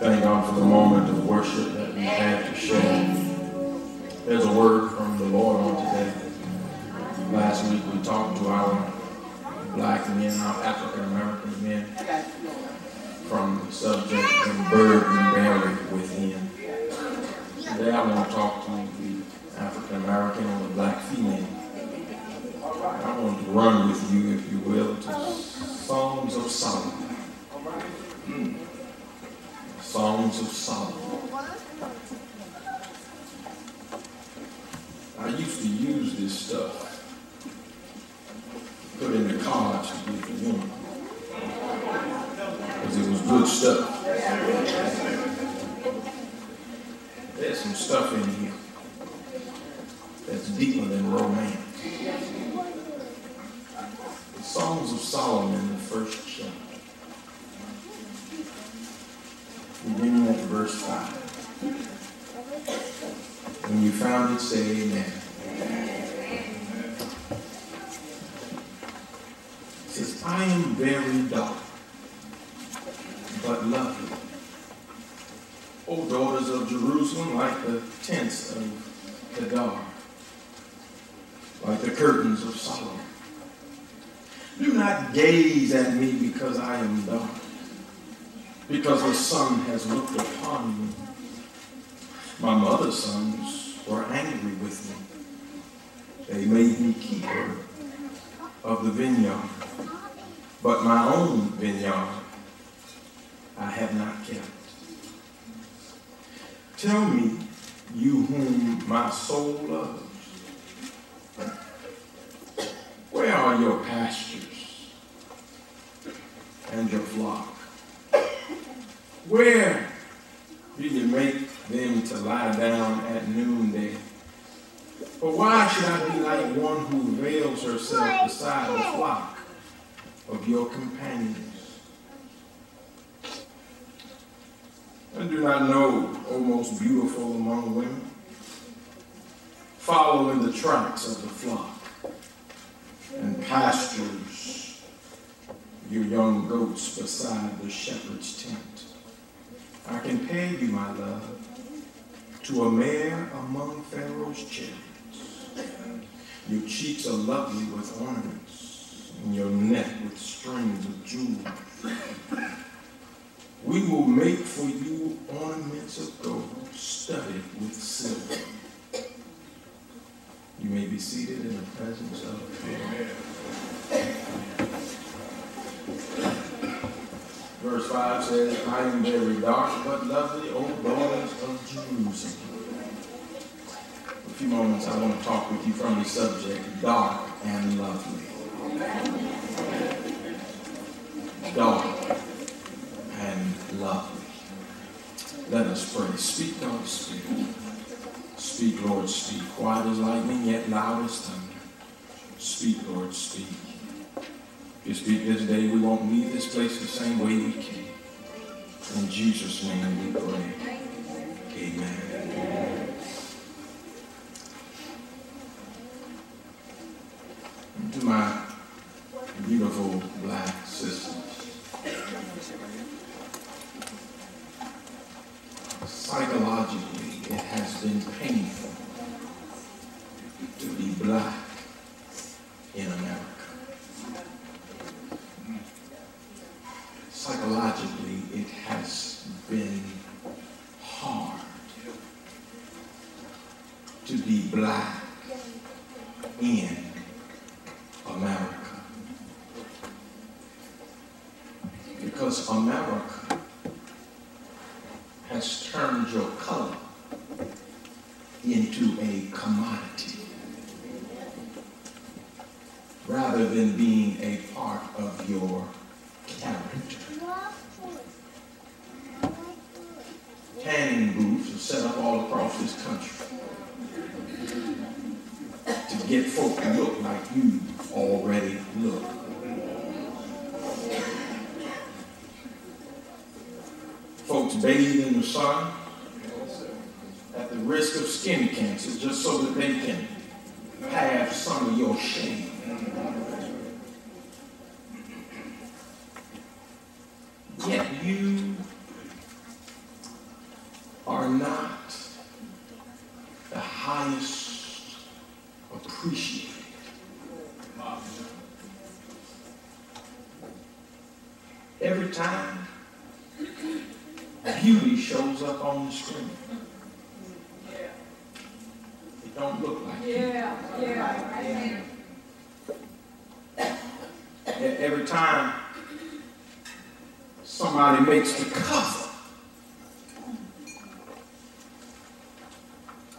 Thank God for the moment of worship that we had to share. There's a word from the Lord on today. Last week we talked to our black men, our African American men, from the subject of burden buried within. Today I want to talk to the African American or the black female. I want to run with you, if you will, to Songs of Solomon. Songs of Solomon. I used to use this stuff, put in the cards to give the woman, because it was good stuff. There's some stuff in here that's deeper than romance. The Songs of Solomon, the first chapter. Beginning at verse 5. When you found it, say amen. It says, I am very dark, but lovely. O daughters of Jerusalem, like the tents of Kedar, like the curtains of Solomon. Do not gaze at me because I am dark, because the sun has looked upon me. My mother's sons were angry with me. They made me keeper of the vineyard, but my own vineyard I have not kept. Tell me, you whom my soul loves, where are your pastures and your flock? Where do you make them to lie down at noonday? For why should I be like one who veils herself beside the flock of your companions? And do not know, O most beautiful among women, follow in the tracks of the flock and pastures your young goats beside the shepherd's tent. I compare you, my love, to a mare among Pharaoh's chariots. Your cheeks are lovely with ornaments, and your neck with strings of jewels. We will make for you ornaments of gold studded with silver. You may be seated in the presence of the Lord. Verse 5 says, I am very dark but lovely, O daughters of Jerusalem. For a few moments I want to talk with you from the subject, dark and lovely. Dark and lovely. Let us pray. Speak, God, speak. Speak, Lord, speak. Quiet as lightning, yet loud as thunder. Speak, Lord, speak. If you speak this day, we won't leave this place the same way we came. In Jesus' name we pray. Amen. And to my beautiful black sisters, psychologically, it has been painful to be black in America. Psychologically, it has been hard to be black in America. Because America has turned your color into a commodity rather than being a part of your character. Tanning booths are set up all across this country to get folk to look like you already look. Folks bathe in the sun at the risk of skin cancer just so that they can have some of your shame. Yet you beauty shows up on the screen. It don't look like you. Every time somebody makes the cover,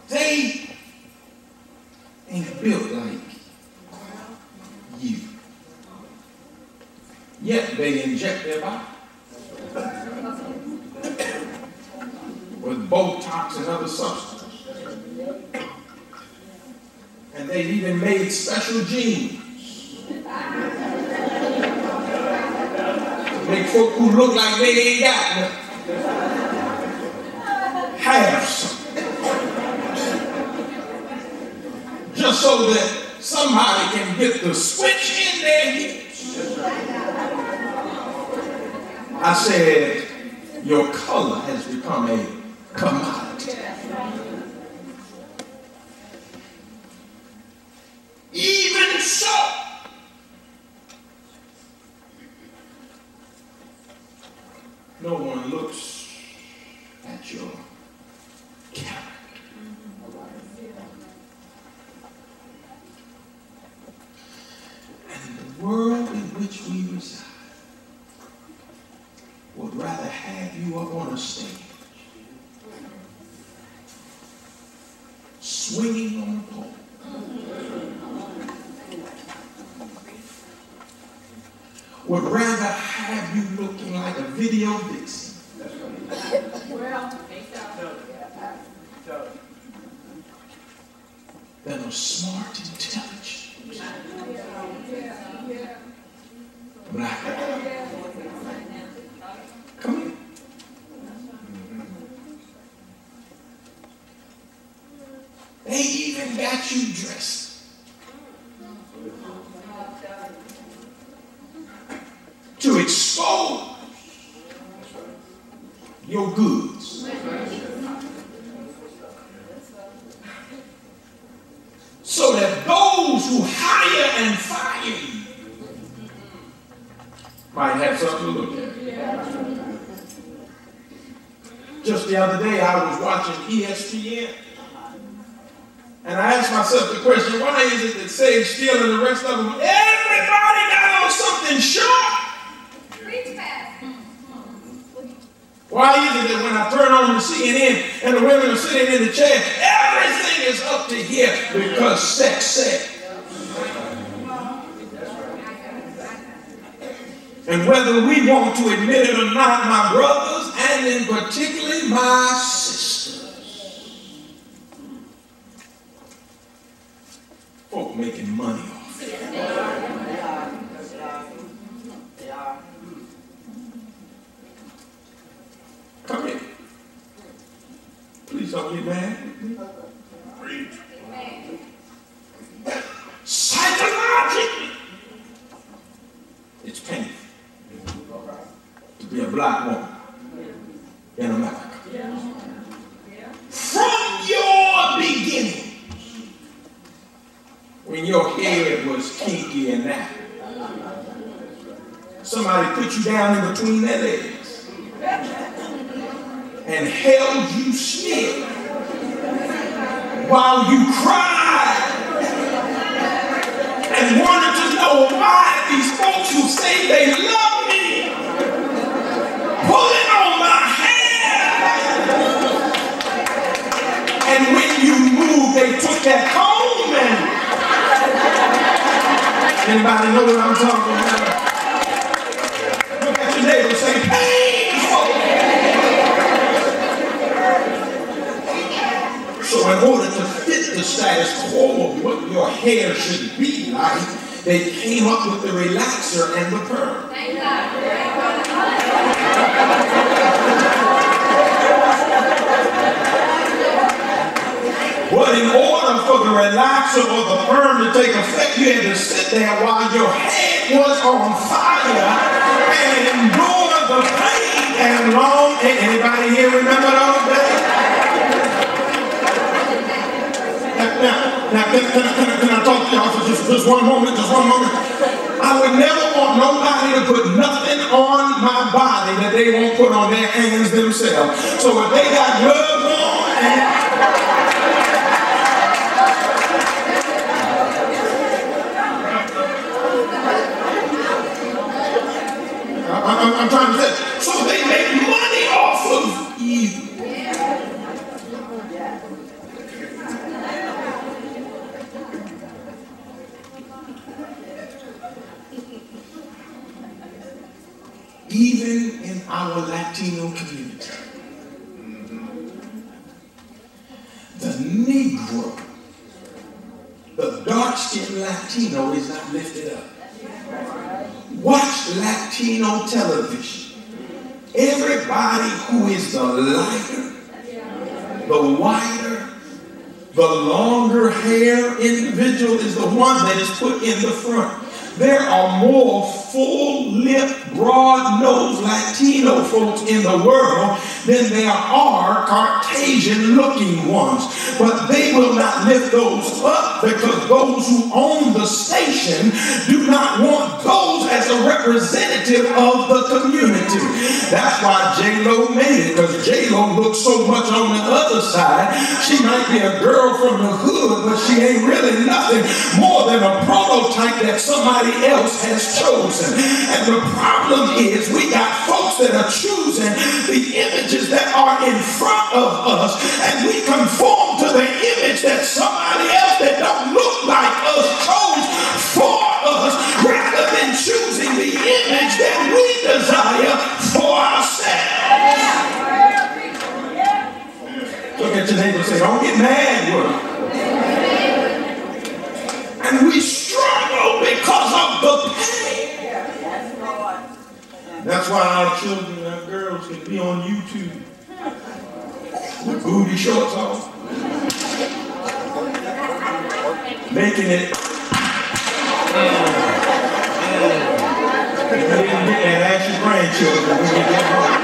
they ain't built like you. Yet they inject their body with Botox and other substances. And they've even made special genes to make folk who look like they ain't got nothing have something. Just so that somebody can get the switch in their hips. I said, your color has become a commodity. Even so, no one looks at your character. And the world in which we reside would rather have you up on a stage, swinging on a pole, would rather have you looking like a video vixen than a smart, intelligent black man. Come here. They even got you dressed to expose your goods. So that those who hire and fire you might have something to look at. Just the other day I was watching ESPN and I asked myself the question, why is it that Sage Steele and the rest of them, everybody got on something short? Why is it that when I turn on the CNN and the women are sitting in the chair, everything is up to here because sex said. And whether we want to admit it or not, my brothers, and in particular my sisters, folk making money off it. Come here. Please don't get mad. Psychologically, it's painful to be a black woman in America. From your beginning, when your head was kinky and that, somebody put you down in between their legs and held you still while you cried and wanted to know why these folks who say they love me pulling on my hair. And when you moved, they took that comb and anybody know what I'm talking about? Look at your neighbor and say, painful. So in order to fit the status quo of what your hair should be like, they came up with the relaxer and the perm. But in order for the relaxer or the perm to take effect, you had to sit there while your head was on fire and endure the pain and long. Anybody here remember those days? Now, can I talk to y'all for just one moment? Just one moment. I I would never want nobody to put nothing on my body that they won't put on their hands themselves. So if they got gloves on I'm trying to say, so they make money off of evil. Even in our Latino community, the Negro, the dark-skinned Latino is not lifted up. Watch Latino television. Everybody who is the lighter, the whiter, the longer hair individual is the one that is put in the front. There are more full-lipped, broad-nosed Latino folks in the world than there are Caucasian-looking ones. But they will not lift those up because those who own the station do not want those as a representative of the community. That's why J-Lo made it, because J-Lo looks so much on the other side. She might be a girl from the hood, but she ain't really nothing more than a prototype that somebody else has chosen. And the problem is we got folks that are choosing the images that are in front of us, and we conform to the image that somebody else that don't look like us chose for us, rather than choosing the image that we desire for ourselves. Look at your neighbor and say, don't get mad with them. And we struggle because of the pain. That's why our children and our girls can be on YouTube with booty shorts on, making it. You didn't get that, ask your grandchildren when you get home.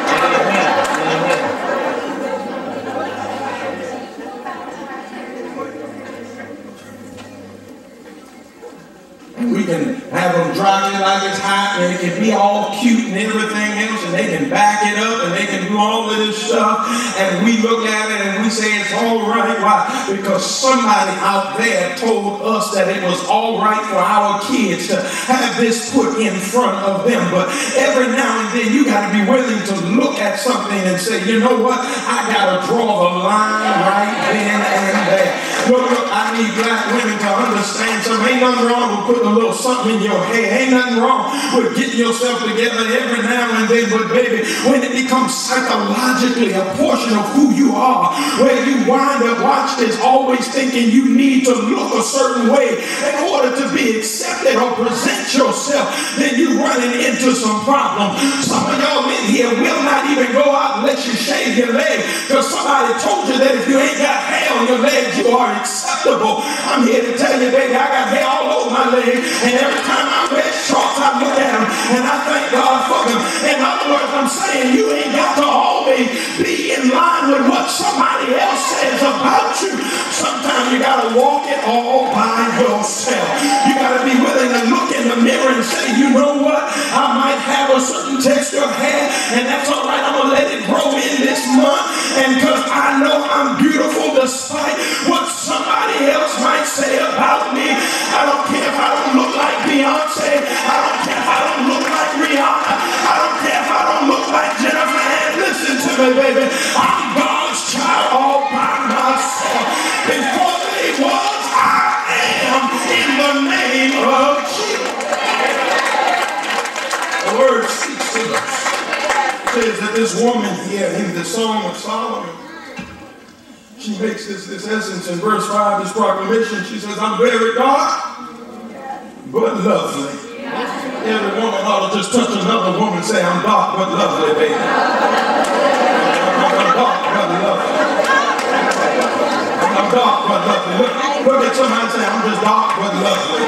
We can have them drive it like it's hot, and it can be all cute and everything else, and they can back it up, and they can do all of this stuff, and we look at it and we say it's all right. Why? Because somebody out there told us that it was all right for our kids to have this put in front of them. But every now and then you got to be willing to look at something and say, you know what? I got to draw the line right then and there. Look, I need black women to understand something. Ain't nothing wrong with putting a little something in your hair. Ain't nothing wrong with getting yourself together every now and then. But baby, when it becomes psychologically a portion of who you are, where you wind up, watch this, always thinking you need to look a certain way in order to be accepted or present yourself, then you're running into some problems. Some of y'all in here will not even go out unless you shave your leg, because somebody told you that if you ain't got hair on your legs, you are acceptable. I'm here to tell you, baby, I got hair all over my leg, and every time I wear shorts, I look at them, and I thank God for them. In other words, I'm saying you ain't got to always be in line with what somebody else says about you. Sometimes you got to walk it all by yourself. You got to be willing to look in the mirror and say, you know what? I might have a certain texture of hair, and that's all right. I'm going to let it grow in this month, and because I know I'm beautiful despite what somebody else might say about me. I don't care if I don't look like Beyonce. I don't care if I don't look like Rihanna. I don't care if I don't look like Jennifer. And listen to me, baby. I'm God's child all by myself. Before they was, I am in the name of Jesus. The word speaks to us. It says that this woman here in the Song of Solomon, she makes this essence in verse 5, this proclamation. She says, I'm very dark, but lovely. Every woman ought to just touch another woman and say, I'm dark, but lovely, baby. I'm dark, but lovely. I'm dark, but lovely. Look at somebody and say, I'm just dark, but lovely.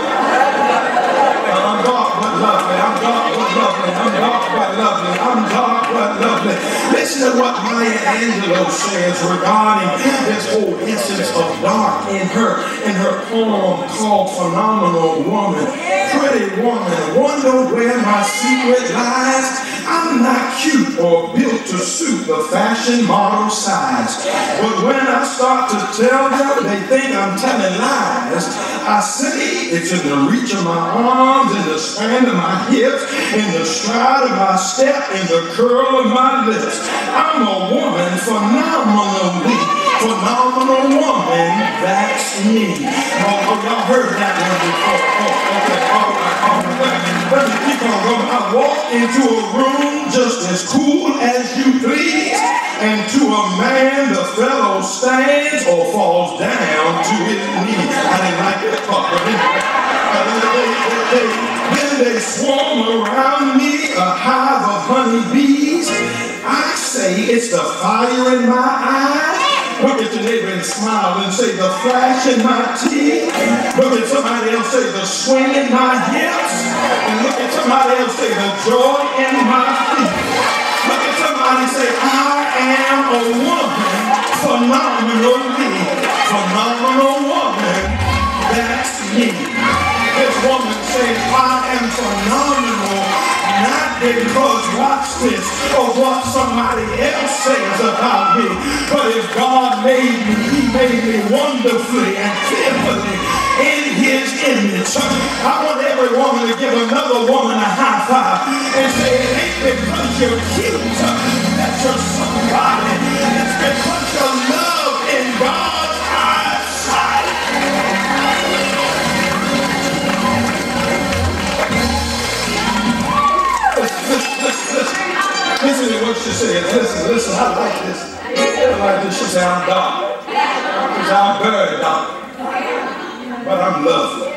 I'm dark, but lovely. I'm dark, but lovely. I'm dark, but lovely. I'm dark, but lovely. Listen to what Maya Angelou says regarding this whole essence of dark in her poem called Phenomenal Woman. Pretty woman, wonder where my secret lies. I'm not cute or built to suit the fashion model size. But when I start to tell them, they think I'm telling lies. I say it's in the reach of my arms, in the span of my hips, in the stride of my step, in the curl of my lips. I'm a woman, phenomenally. Phenomenal woman, that's me. Oh, y'all heard that one before. Oh, okay, all right. Let me keep on going. I walk into a room just as cool as you please, and to a man the fellow stands or falls down to his knees. I didn't like that part, but then they swarm around me, a hive of honeybees. I say it's the fire in my eyes. Look at your neighbor and smile and say the flash in my teeth. Look at somebody else, say the swing in my hips. And look at somebody else, say the joy in my feet. Look at somebody, say I am a woman, phenomenally. Phenomenal woman, that's me. This woman says I am phenomenal, not because, watch this, of what somebody else says about me, but if God made me, he made me wonderfully and fearfully in his image. I want every woman to give another woman a high five and say it ain't because you're cute that you're somebody, it's because you're loved in God's eyesight. Listen to what she said. Listen, I like this. I like this. She said, I'm dark. She said, I'm very dark. But I'm lovely.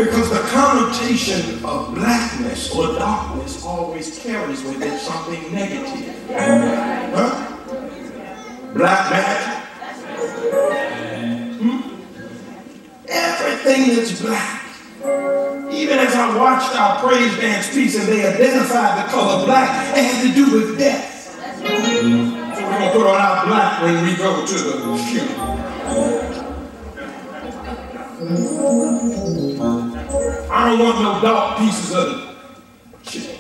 Because the connotation of blackness or darkness always carries with it something negative. Huh? Black magic. Everything that's black. Even as I watched our praise dance piece and they identified the color black, it had to do with death. So we're going to put on our black when we go to the funeral. I don't want no dark pieces of it. Shit.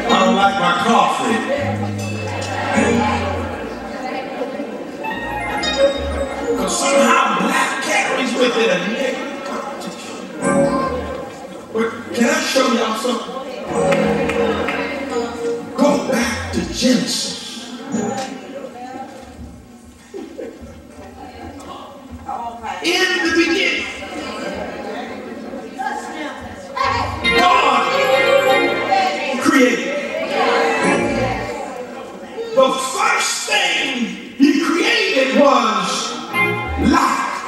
I don't like my coffee. Because somehow black carries with it a negative connotation. But can I show y'all something? Go back to Genesis. In the beginning, God created. The first thing he created was light.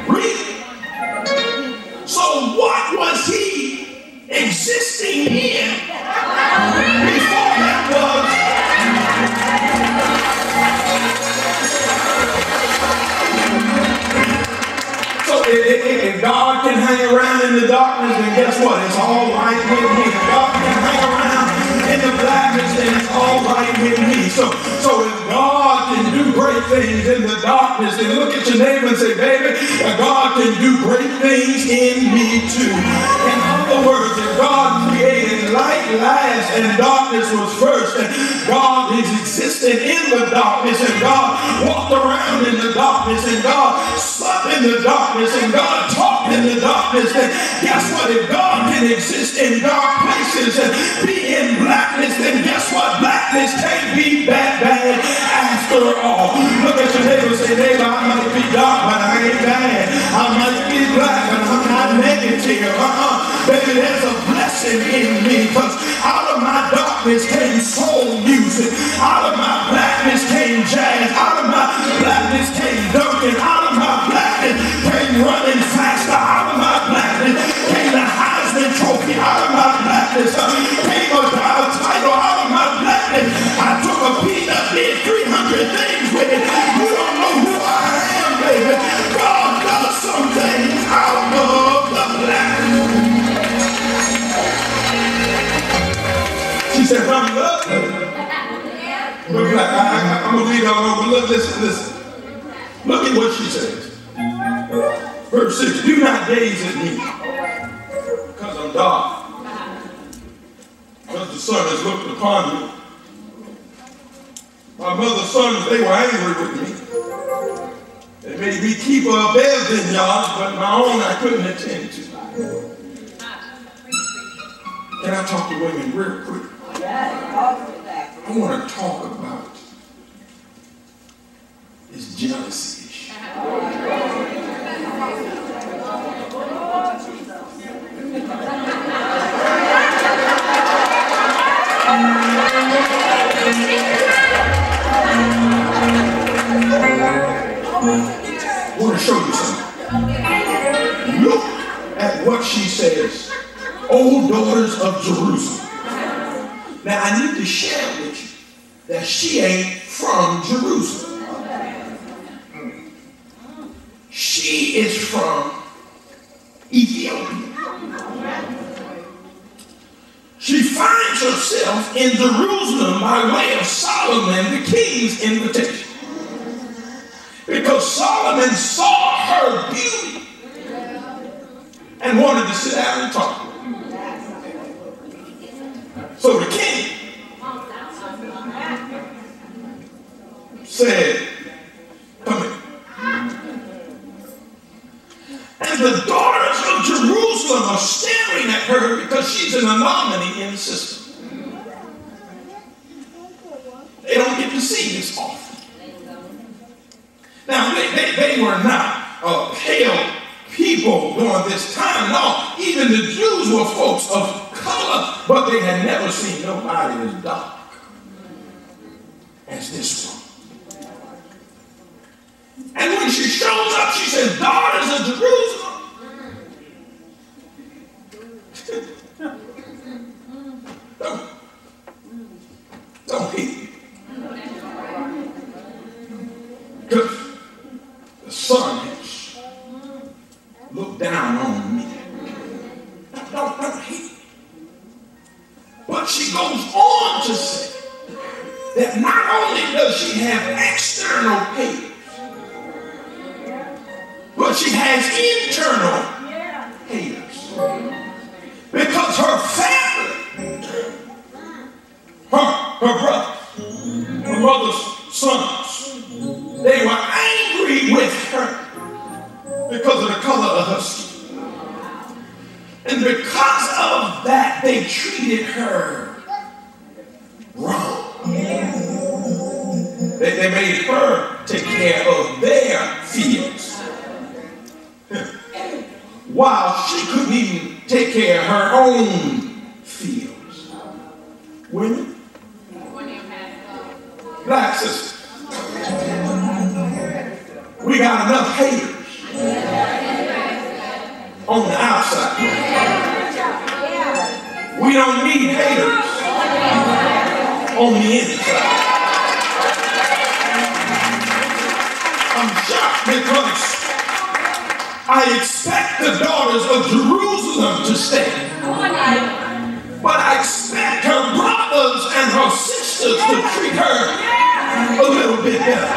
Read. So what was he existing in before that was? So if God can hang around in the darkness, then guess what? It's all right with me. If God can hang around in the blackness, then it's all right with me. So if God can do great things in the darkness, then look at your neighbor and say, baby, God can do great things in me too. In other words, if God created light last and darkness was first, and God is existing in the darkness, and God walked around in the darkness, and God slept in the darkness, and God talked in the darkness, then guess what? If God can exist in dark places and be in blackness, then guess what? Blackness can't be that bad after all. Look at your neighbor and say, neighbor, I might be dark, but I ain't bad. I might be black, but I'm not negative. Baby, there's a blessing in me, because out of my darkness came soul music. Out of my blackness came jazz. Out of my blackness came dunking. Out of my blackness came running faster. Out of my blackness came the Heisman Trophy. Out of my blackness came a title. Out of my blackness I took a peanut, did 300 things with it. Look at what she says. Verse 6, do not gaze at me, because I'm dark. Because the sun has looked upon me. My mother's sons, they were angry with me. They made me keep a bed vineyard, but my own I couldn't attend to. Can I talk to women real quick? I want to talk about this jealousy issue. I want to show you something. Look at what she says. O daughters of Jerusalem. Now I need to share with you that she ain't from Jerusalem. She is from Ethiopia. She finds herself in Jerusalem by way of Solomon, the king's invitation. Because Solomon saw her beauty and wanted to sit down and talk to her. So the king said, come here. And the daughters of Jerusalem are staring at her because she's an anomaly in the system. They don't get to see this often. Now, they were not pale people during this time. No, even the Jews were folks of color, but they had never seen nobody as dark as this one. And when she shows up, she says, daughters of Jerusalem. Don't hate me. Because the sun has looked down on me. Don't hate me. But she goes on to say that not only does she have external haters, but she has internal haters. Because her family, her brothers, her mother's sons, they were angry with her because of the color of her skin. And because of that, they treated her wrong. They made her take care of their fields, while she couldn't even take care of her own fields. Women, black sisters, we got enough haters on the outside. We don't need haters on the inside. I'm shocked because I expect the daughters of Jerusalem to stay. But I expect her brothers and her sisters to treat her a little bit better.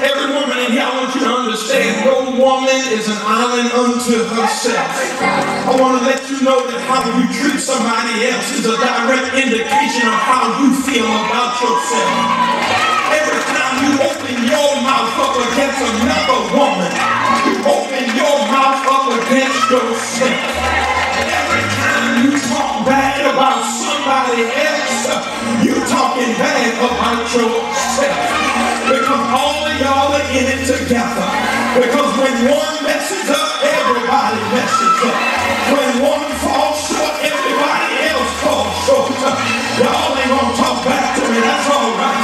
Every woman in here, I want you to understand, no woman is an island unto herself. I want to let you know that how you treat somebody else is a direct indication of how you feel about yourself. Every time you open your mouth up against another woman, you open your mouth up against yourself. Every time you talk bad about somebody else, you talking bad about yourself. Because all of y'all are in it together. Because when one messes up, everybody messes up. When one falls short, everybody else falls short. Y'all ain't gonna talk back to me, that's all right.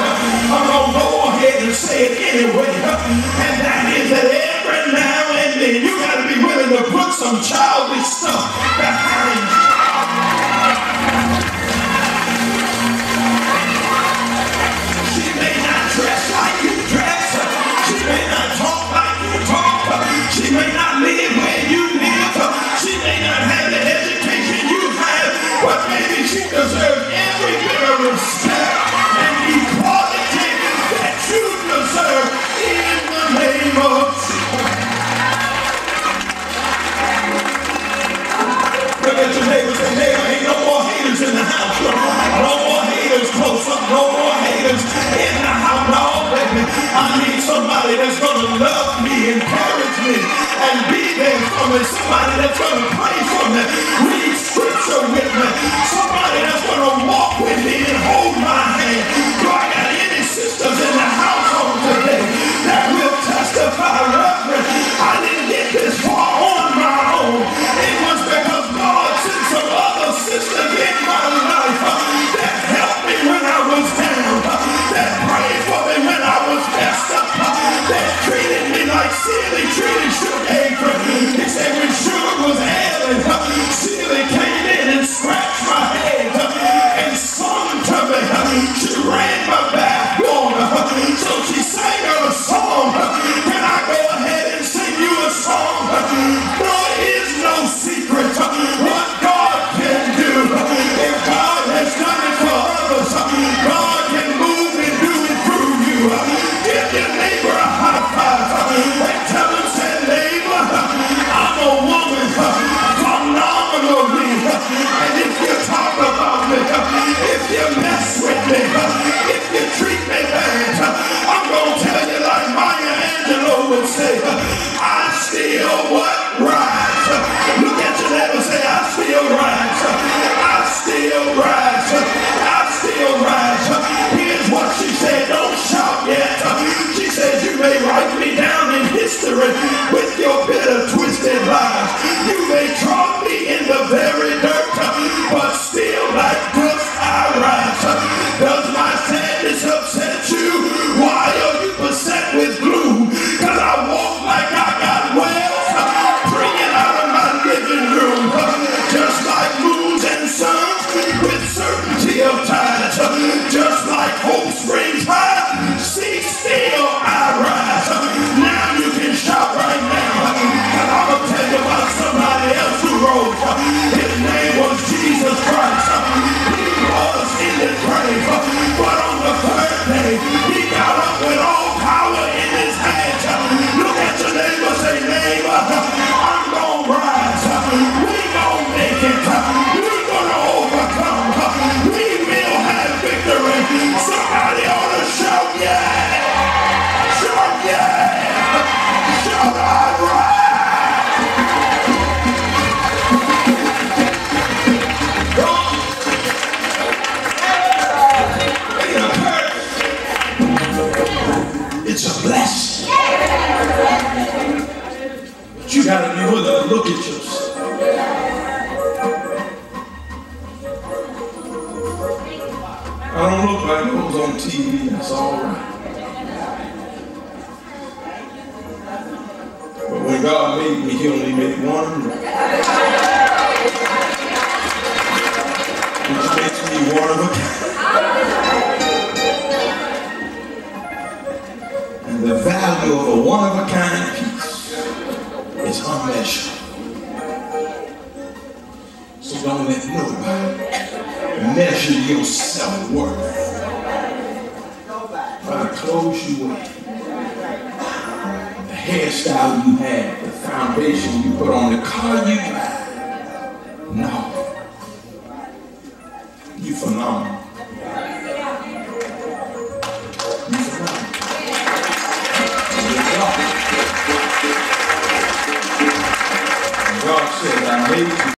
I'm gonna go ahead and say it anyway. And that is that every now and then you gotta be willing to put some childish stuff behind you. She may not dress like you dress. She may not talk like you talk. She may not live where you live. She may not have the education you have. But maybe she deserves every bit of respect and equality that you deserve in the somebody that's going to pray for me, read scripture with me, somebody that's going to walk with me and hold my hand. Do I got any sisters in the household today that will testify, Reverend, I didn't get this far on my own. It was because God sent some other sisters in my life that helped me when I was down, that prayed for me when I was messed up, that treated me like Silly treated Sugar Apron. He said when Sugar was ailing, Silly came in and scratched my head and sung to me. She ran my back on, so she sang her a song. Can I go ahead and sing you a song? There is no secret what God can do. If God has done it for others, God can move and do it through you. Give your neighbor a high five and tell him, say, neighbor, I'm a woman phenomenally. And if you talk about me, if you mess with me, if you treat me bad, I'm going to tell you like Maya Angelou would say, I still what? Rise. Look at your neighbor and say, I still rise. I still rise. I still rise. Here's what she said. Don't shout yet. She said, you may write me down in history with your bitter, twisted lies. You may trod me in the very dirt, but still like dust I rise. Does my sadness upset you? Why are you beset with gloom? Cause I walk like I got wells bringing out of my living room, just like moons and suns with certainty of tides, just like hope springs high, see still I rise. Now you can shout right now, and I'm gonna tell you about somebody else who rose. His name was Jesus Christ. He was in the grave, but on the third day he got up with all power in his hands. Look at your neighbor, say, neighbor, I'm gonna rise. We gonna make it. We gonna overcome. We will have victory. Somebody ought to shout yeah. Shout yeah. Shout I rise. It's a blessing. But you got to be willing to look at yourself. I don't look like those on TV. That's all right. But when God made me, he only made one. Which makes me one of a kind. And the value of a one-of-a-kind piece is unmeasurable. So don't let nobody measure your self-worth by the clothes you wear, the hairstyle you have, the foundation you put on, the car you drive. No. You phenomenal. You phenomenal. God said, I made you.